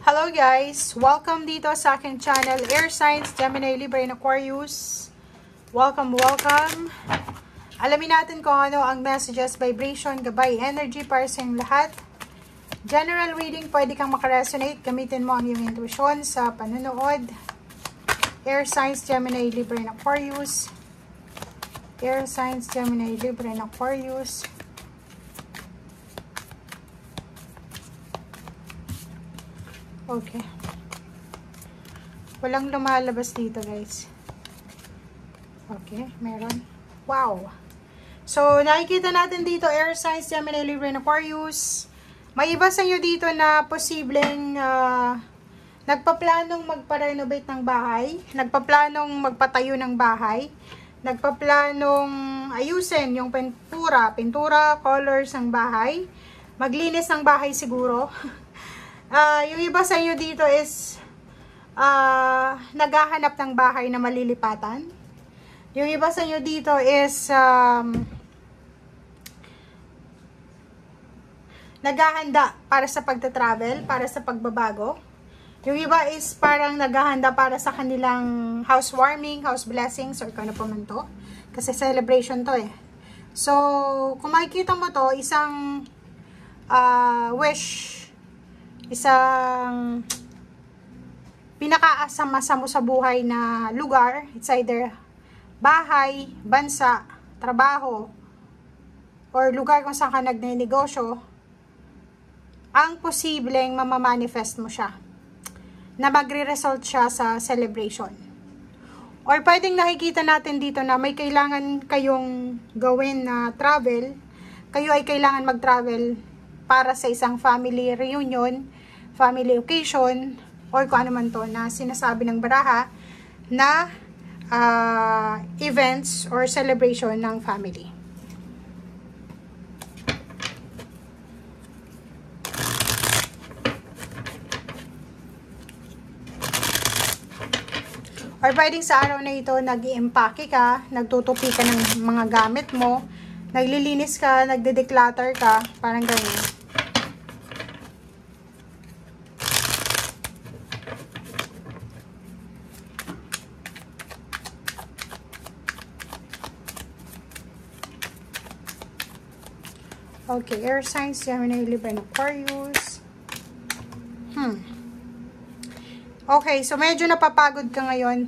Hello guys! Welcome dito sa aking channel, Air Signs, Gemini, Libra, and Aquarius. Welcome! Alamin natin kung ano ang messages, vibration, gabay, energy para sa inyong lahat. General reading, pwede kang makaresonate. Gamitin mo ang iyong intuition sa panonood. Air Signs, Gemini, Libra, and Aquarius. Air Signs, Gemini, Libra, and Aquarius. Okay. Walang lumalabas dito, guys. Okay, meron. Wow! So, nakikita natin dito, Air Signs, Gemini, Libra, and Aquarius. May iba sa inyo dito na posibleng nagpaplanong magpa-renovate ng bahay, nagpaplanong magpatayo ng bahay, nagpaplanong ayusin yung pintura, colors ng bahay, maglinis ng bahay siguro. Yung iba sa inyo dito is naghahanap ng bahay na malilipatan. Yung iba sa inyo dito is naghahanda para sa pagta-travel, para sa pagbabago. Yung iba is parang naghahanda para sa kanilang housewarming, house blessings, or kung ano pa man to. Kasi celebration to eh. So, kung makikita mo to, isang wish, isang pinakaasam-asa mo sa buhay na lugar. It's either bahay, bansa, trabaho, or lugar kung saan ka nagnenegosyo. Ang posibleng mamamanifest mo siya na magre-result siya sa celebration. Or pwedeng nakikita natin dito na may kailangan kayong gawin na travel. Kayo ay kailangan mag-travel para sa isang family reunion, family occasion, or kung ano man to na sinasabi ng baraha na events or celebration ng family. Or pwedeng sa araw na ito, nag-i-empake ka, nagtutupi ka ng mga gamit mo, naglilinis ka, nagde-declutter ka, parang ganyan. Okay, Air Signs, Gemini, Libra, and Aquarius. Okay, so medyo napapagod ka ngayon.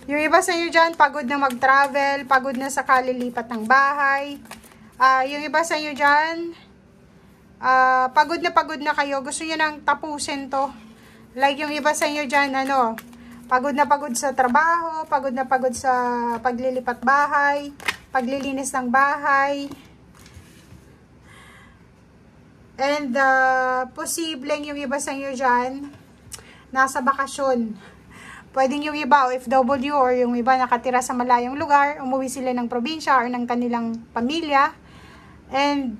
Yung iba sa inyo dyan, pagod na mag-travel, pagod na sa kalilipat ng bahay. Yung iba sa inyo dyan, pagod na kayo. Gusto nyo nang tapusin to. Like yung iba sa inyo dyan, pagod na pagod sa trabaho, pagod na pagod sa paglilipat bahay, paglilinis ng bahay. And posibleng yung iba sa inyo dyan, nasa bakasyon. Pwedeng yung iba OFW or yung iba nakatira sa malayong lugar, umuwi sila ng probinsya or ng kanilang pamilya. And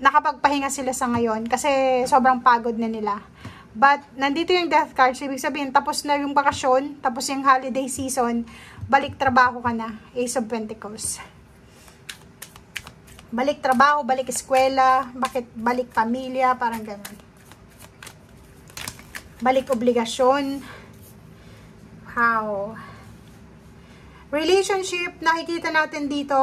nakapagpahinga sila sa ngayon kasi sobrang pagod na nila. But nandito yung death card, so ibig sabihin tapos na yung bakasyon, tapos yung holiday season, balik trabaho ka na. Ace of Pentacles. Balik trabaho, balik eskwela, balik pamilya, parang ganun. Balik obligasyon. How? Relationship, nakikita natin dito,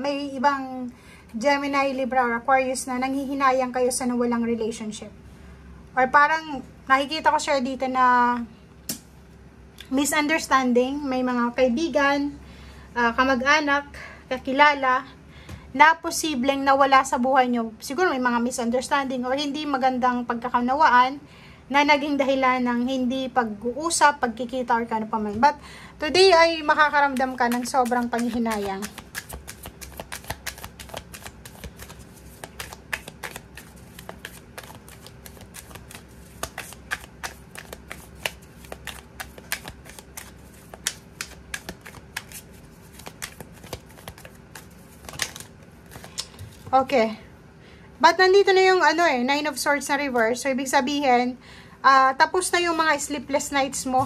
may ibang Gemini, Libra, or Aquarius na nanghihinayang kayo sa nawalang relationship. Or parang, nakikita ko siya dito na misunderstanding, may mga kaibigan, kamag-anak, kakilala, na posibleng nawala sa buhay nyo. Siguro may mga misunderstanding or hindi magandang pagkakaunawaan na naging dahilan ng hindi pag-uusap, pagkikita, or kano pa man. But today ay makakaramdam ka ng sobrang panghihinayang. Okay. But nandito na yung Nine of Swords na reverse. So ibig sabihin, tapos na yung mga sleepless nights mo.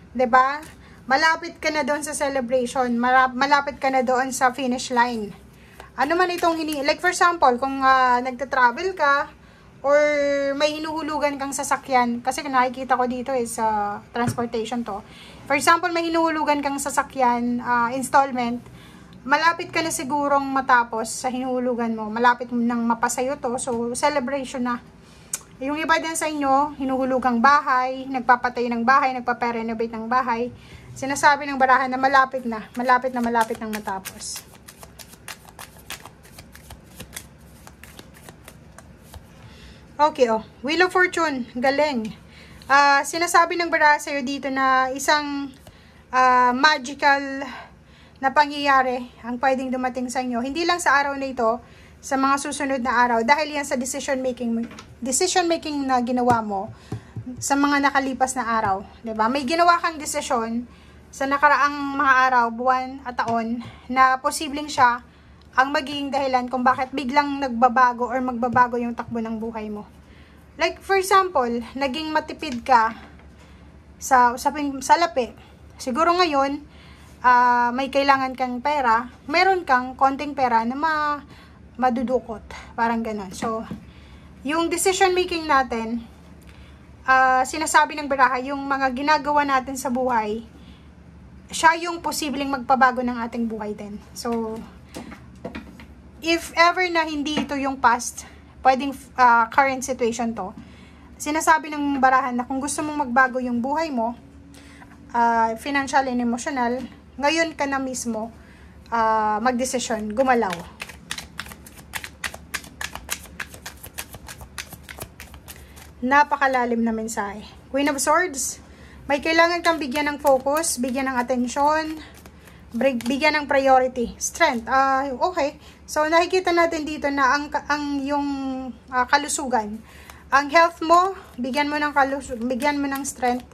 'Di ba? Malapit ka na doon sa celebration, malapit ka na doon sa finish line. Ano man itong like for example, kung nagta-travel ka or may hinuhulugan kang sasakyan, kasi nakikita ko dito sa transportation to. For example, may hinuhulugan kang sasakyan, installment, malapit ka na sigurong matapos sa hinuhulugan mo, malapit mo nang mapasayo to, so celebration na. Yung iba din sa inyo, hinuhulugang bahay, nagpapatayo ng bahay, nagpaparenovate ng bahay, sinasabi ng barahan na malapit nang matapos. Okay, Wheel of Fortune, galing. Sinasabi ng baraha sa'yo dito na isang magical na pangyayari ang pwedeng dumating sa inyo. Hindi lang sa araw na ito, sa mga susunod na araw. Dahil yan sa decision making na ginawa mo sa mga nakalipas na araw. 'Di ba? May ginawa kang desisyon sa nakaraang mga araw, buwan at taon na posibleng siya ang magiging dahilan kung bakit biglang nagbabago or magbabago yung takbo ng buhay mo. Like for example, naging matipid ka sa usaping salapi. Siguro ngayon, may kailangan kang pera, meron kang konting pera na madudukot. Parang ganon. So, yung decision making natin, sinasabi ng baraha, yung mga ginagawa natin sa buhay, siya yung posibleng magpabago ng ating buhay din. So, if ever na hindi ito yung past, pwedeng current situation to, sinasabi ng barahan na kung gusto mong magbago yung buhay mo, financial and emotional, ngayon ka na mismo magdesisyon, gumalaw. Napakalalim na mensahe. Queen of Swords, may kailangan kang bigyan ng focus, bigyan ng atensyon, bigyan ng priority. Strength, okay. So, nakikita natin dito na ang yung kalusugan. Ang health mo, bigyan mo ng strength,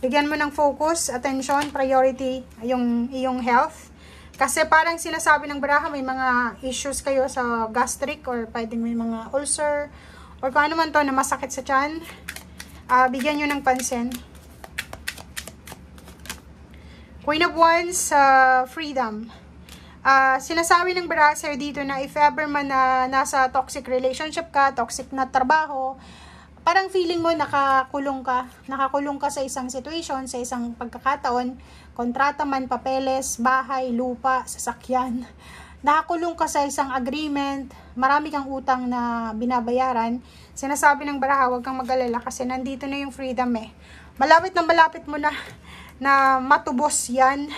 bigyan mo ng focus, attention, priority, yung iyong health. Kasi parang sinasabi ng baraha, may mga issues kayo sa gastric or pwedeng may mga ulcer or kung ano man to na masakit sa tiyan. Bigyan nyo ng pansin. Queen of Wands, freedom. Sinasabi ng baraha sa'yo dito na if ever man na nasa toxic relationship ka, toxic na trabaho, parang feeling mo nakakulong ka sa isang situation, sa isang pagkakataon, kontrata man, papeles, bahay, lupa, sasakyan. Nakakulong ka sa isang agreement, marami kang utang na binabayaran. Sinasabi ng baraha, huwag kang mag-alala kasi nandito na yung freedom Malapit mo na matubos yan.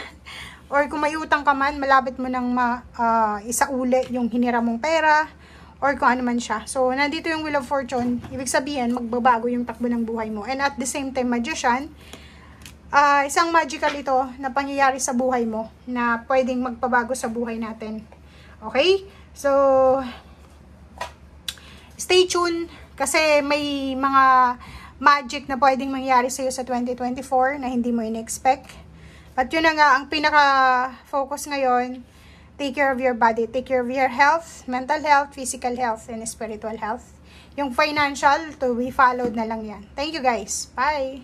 Or kung may utang ka man, malapit mo nang isauli yung hinira mong pera or kung ano man siya. So, nandito yung Wheel of Fortune. Ibig sabihin, magbabago yung takbo ng buhay mo. And at the same time, Magician, isang magical ito na pangyayari sa buhay mo na pwedeng magpabago sa buhay natin. Okay? So, stay tuned kasi may mga magic na pwedeng mangyari sa'yo sa 2024 na hindi mo in-expect. At yun na nga, ang pinaka-focus ngayon, take care of your body, take care of your health, mental health, physical health, and spiritual health. Yung financial, to be followed na lang yan. Thank you guys. Bye!